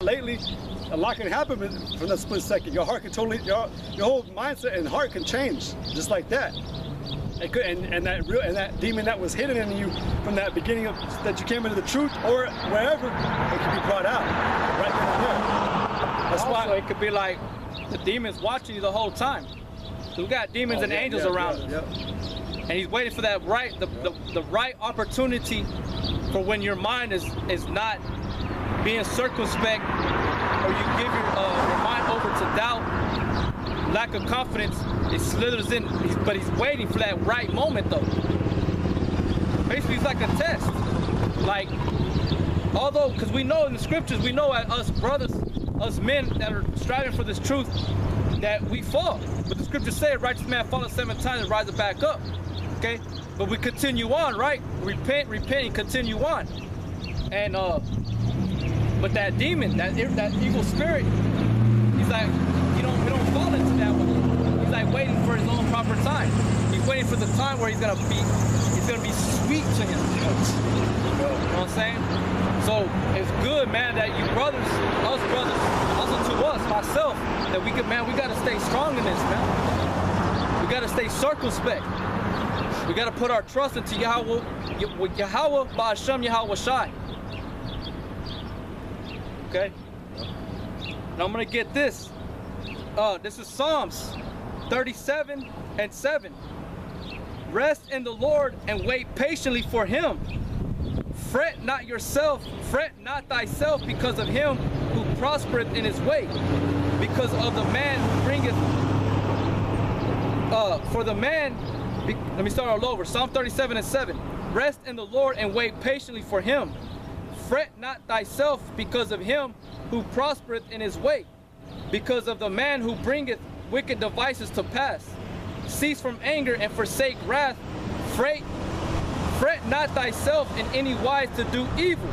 lately, a lot can happen from that split second. Your heart can totally, your whole mindset and heart can change just like that. It could, and that demon that was hidden in you from that beginning of that you came into the truth or wherever, it could be brought out right then and there. That's also, why it could be like the demon's watching you the whole time. So we got demons and angels around us, and he's waiting for that the right opportunity for when your mind is not being circumspect, or you give your mind over to doubt, lack of confidence. It slithers in, but he's waiting for that right moment though. Basically, it's like a test. Like, although, because we know in the scriptures, we know us brothers, us men that are striving for this truth, that we fall. But the scriptures say, a righteous man falleth 7 times and rises back up. Okay? But we continue on, right? Repent, and continue on. And but that demon, that evil spirit, he's like, we don't fall into that one. He's like waiting for his own proper time. He's waiting for the time where he's gonna be sweet to him. You know what I'm saying? So it's good, man, that you brothers, us brothers, also to us, myself, that we gotta stay strong in this, man. We gotta stay circumspect. We gotta put our trust into Yahweh Ba'Hashem Yahweh Shai. Okay? Now I'm gonna get this. This is Psalms 37:7. Rest in the Lord and wait patiently for him. Fret not thyself because of him who prospereth in his way, because of the man who bringeth, let me start all over. Psalm 37:7. Rest in the Lord and wait patiently for him. Fret not thyself because of him who prospereth in his way, because of the man who bringeth wicked devices to pass. Cease from anger and forsake wrath. Fret not thyself in any wise to do evil,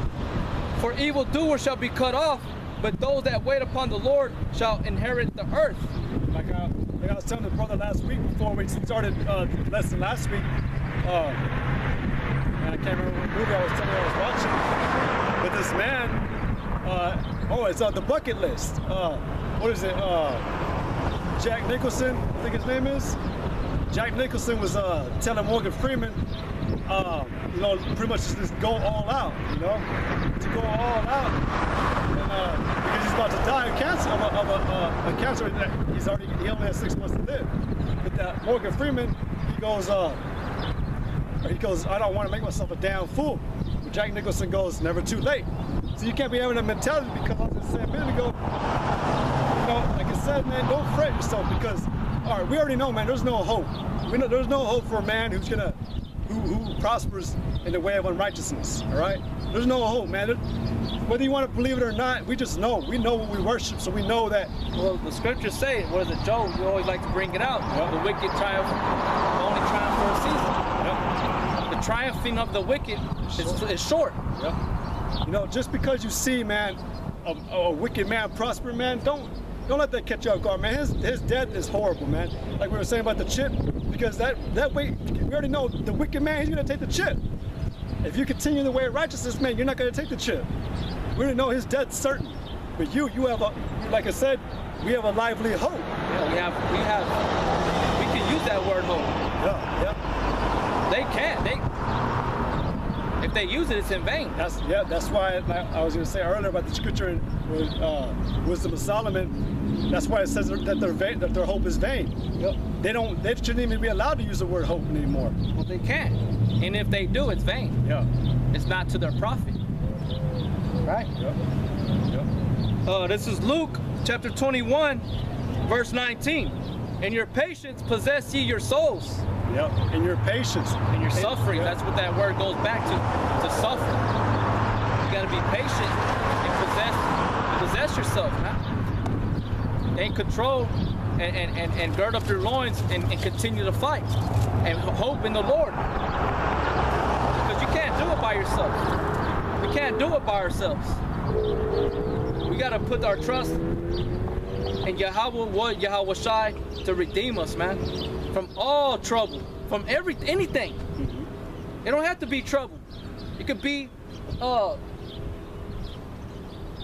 for evildoers shall be cut off, but those that wait upon the Lord shall inherit the earth. Like I was telling the brother last week before we started the lesson last week, and I can't remember what movie I was telling you I was watching, but this man, it's The Bucket List. What is it? Jack Nicholson, I think his name is. Jack Nicholson was telling Morgan Freeman, pretty much just go all out, to go all out, and, because he's about to die of cancer, of a cancer that he only has 6 months to live. But that Morgan Freeman, he goes, I don't want to make myself a damn fool. But Jack Nicholson goes, never too late. So you can't be having that mentality, because I was just saying a minute ago, like I said, man, don't fret yourself, because, all right, we already know, man, there's no hope. We know there's no hope for a man who prospers in the way of unrighteousness, all right? There's no hope, man. Whether you want to believe it or not, we just know. We know what we worship, so we know that. Well, the scriptures say, what is it, Job? You always like to bring it out. Yep. The wicked triumph, only triumph for a season. Yep. The triumphing of the wicked is short. Yep. Just because you see, man, a wicked man prosper, man, don't let that catch you off guard, man. His death is horrible, man. Like we were saying about the chip, because that way, we already know the wicked man, he's gonna take the chip. If you continue the way of righteousness, man, you're not gonna take the chip. We already know his death's certain. But you have like I said, we have a lively hope. Yeah, we can use that word hope. Yeah. They can't. If they use it, it's in vain. That's why I was going to say earlier about the scripture in Wisdom of Solomon. That's why it says that their hope is vain. Yep. They shouldn't even be allowed to use the word hope anymore. Well, they can't. And if they do, it's vain. Yeah. It's not to their profit. Right? Yep. This is Luke chapter 21, verse 19. In your patience possess ye your souls. Yep. In your patience. In your suffering. Yep. That's what that word goes back to suffer. You gotta be patient and possess yourself, man. And control and gird up your loins and continue to fight. And hope in the Lord. Because you can't do it by yourself. We can't do it by ourselves. We gotta put our trust in Yahweh Shai to redeem us, man, from all trouble, from anything. It don't have to be trouble. It could be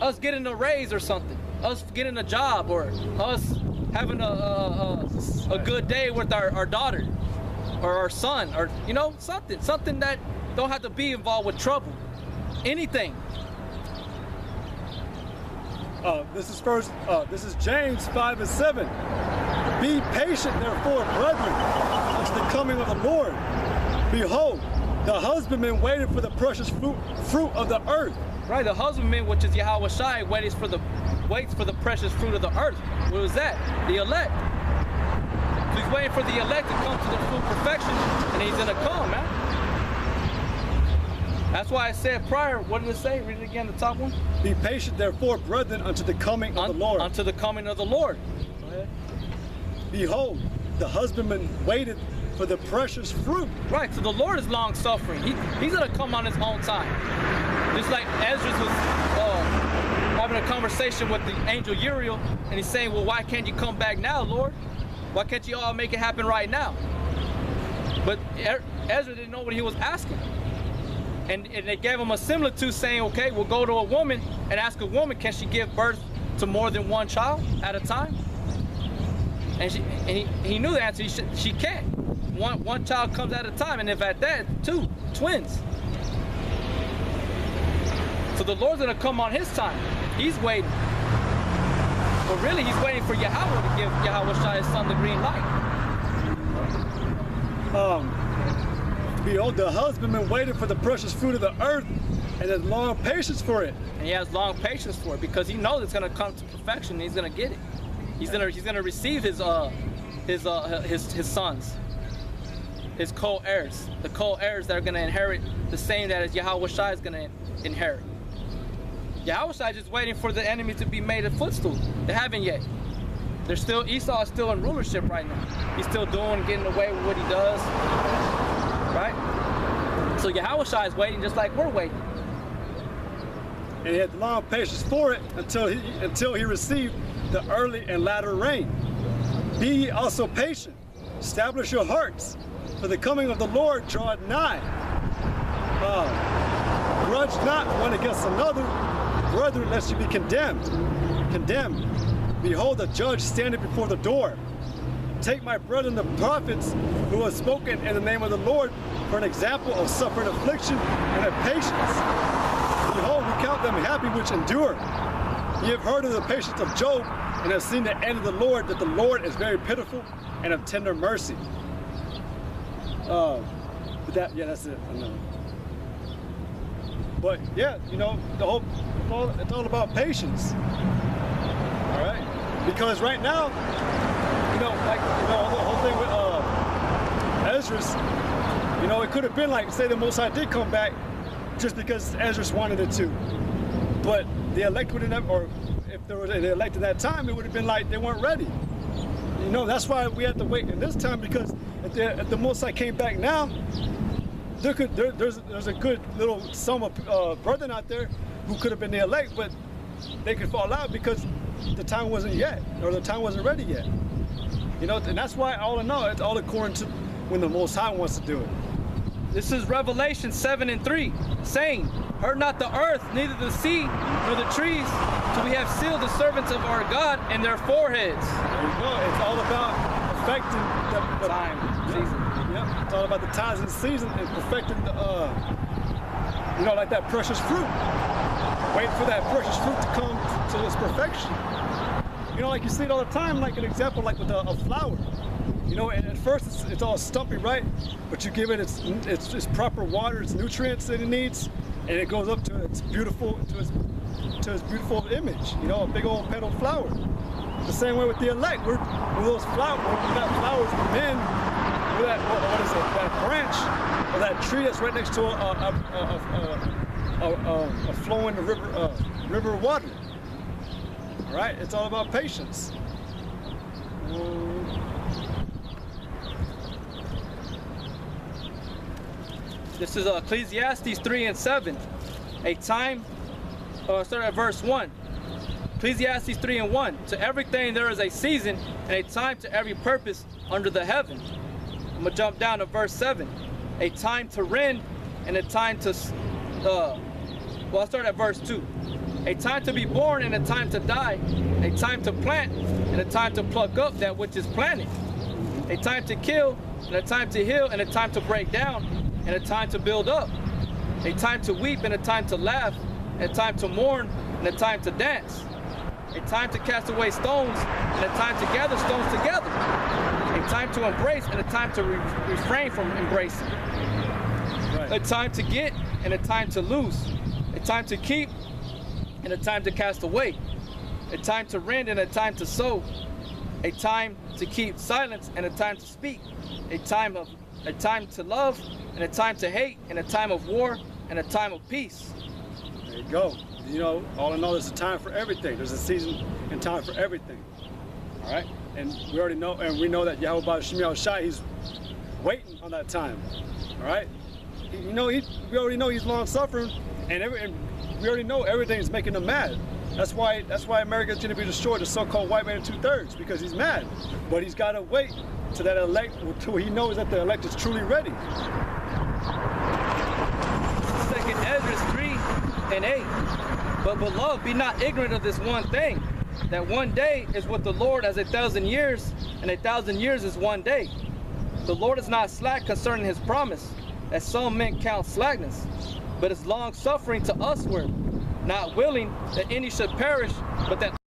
us getting a raise or something, us getting a job, or us having a good day with our daughter or our son, or you know, something that don't have to be involved with trouble. Anything. This is James 5:7. Be patient, therefore, brethren, unto the coming of the Lord. Behold, the husbandman waited for the precious fruit of the earth. Right, the husbandman, which is Yahweh Shai, waits for the precious fruit of the earth. What was that? The elect. So he's waiting for the elect to come to the full perfection, and he's gonna come, man. That's why I said prior, what did it say? Read it again, the top one. Be patient, therefore, brethren, unto the coming of the Lord. Unto the coming of the Lord. Go ahead. Behold, the husbandman waited for the precious fruit. Right, so the Lord is long suffering. He's gonna come on his own time. Just like Ezra was having a conversation with the angel Uriel, and he's saying, well, why can't you come back now, Lord? Why can't you all make it happen right now? But Ezra didn't know what he was asking. And they gave him a similitude saying, okay, we'll go to a woman and ask a woman, can she give birth to more than one child at a time? And he knew the answer, she can't. One child comes at a time, and if at that, two, twins. So the Lord's gonna come on his time. He's waiting. But really, he's waiting for Yahweh to give Yahweh Shai, his son, the green light. Behold, the husbandman waited for the precious fruit of the earth and has long patience for it. And he has long patience for it because he knows it's gonna come to perfection and he's gonna get it. He's gonna receive his sons, his co-heirs, the co-heirs that are gonna inherit the same that as Yahweh Shai is gonna inherit. Yahweh Shai is just waiting for the enemy to be made a footstool. They haven't yet. Esau is still in rulership right now. He's still getting away with what he does. Right? So Yahweh Shai is waiting just like we're waiting. And he had long patience for it until he received the early and latter rain. Be ye also patient, establish your hearts, for the coming of the Lord draweth nigh. Grudge not one against another, brethren, lest you be condemned. Behold, the judge standeth before the door. Take my brethren the prophets who have spoken in the name of the Lord for an example of suffering affliction and of patience. Behold, we count them happy which endure. Ye have heard of the patience of Job and have seen the end of the Lord, that the Lord is very pitiful and of tender mercy. That's it. But yeah, you know, it's all about patience. All right, because right now, the whole thing with Ezra's, it could have been like, say the Most High did come back just because Ezra's wanted it to. But the elect wouldn't have, or if there was an elect at that time, it would have been like they weren't ready. That's why we had to wait in this time, because if the Most High came back now, there's a good little sum of brethren out there who could have been the elect, but they could fall out because the time wasn't yet, or the time wasn't ready yet. And that's why, all in all, it's all according to when the Most High wants to do it. This is Revelation 7:3, saying, heard not the earth, neither the sea, nor the trees, till we have sealed the servants of our God in their foreheads. There you go. It's all about perfecting the time, season. Yep. It's all about the times and season and perfecting the, like that precious fruit. Waiting for that precious fruit to come to its perfection. Like you see it all the time, like an example, like with a flower. And at first it's all stumpy, right? But you give it its proper water, its nutrients that it needs, and it goes up to its beautiful beautiful image. A big old petal flower. The same way with the elect. We're those flowers. We got flowers from men. We're that branch or that tree that's right next to a flowing river of water. All right, it's all about patience. This is Ecclesiastes 3:7. A time, start at verse 1. Ecclesiastes 3:1. To everything there is a season and a time to every purpose under the heaven. I'm gonna jump down to verse 7. A time to rend and a time to, I'll start at verse 2. A time to be born and a time to die. A time to plant and a time to pluck up that which is planted. A time to kill and a time to heal and a time to break down and a time to build up. A time to weep and a time to laugh, and a time to mourn and a time to dance. A time to cast away stones and a time to gather stones together. A time to embrace and a time to refrain from embracing. Right. A time to get and a time to lose. A time to keep and a time to cast away. A time to rend and a time to sow. A time to keep silence and a time to speak. A time to love and a time to hate, and a time of war and a time of peace. There you go. You know, all in all, there's a time for everything. There's a season and time for everything. All right? And we already know, and we know that Yahweh B'Shem Yahushai, he's waiting on that time. All right? We already know he's long-suffering, and we already know everything is making him mad. That's why America is going to be destroyed, the so-called white man in 2/3, because he's mad. But he's got to wait to that elect, until he knows that the elect is truly ready. 2 Ezra 3:8. But beloved, be not ignorant of this one thing, that one day is with the Lord as 1,000 years, and 1,000 years is one day. The Lord is not slack concerning his promise, as some men count slackness, but is long suffering to usward, not willing that any should perish, but that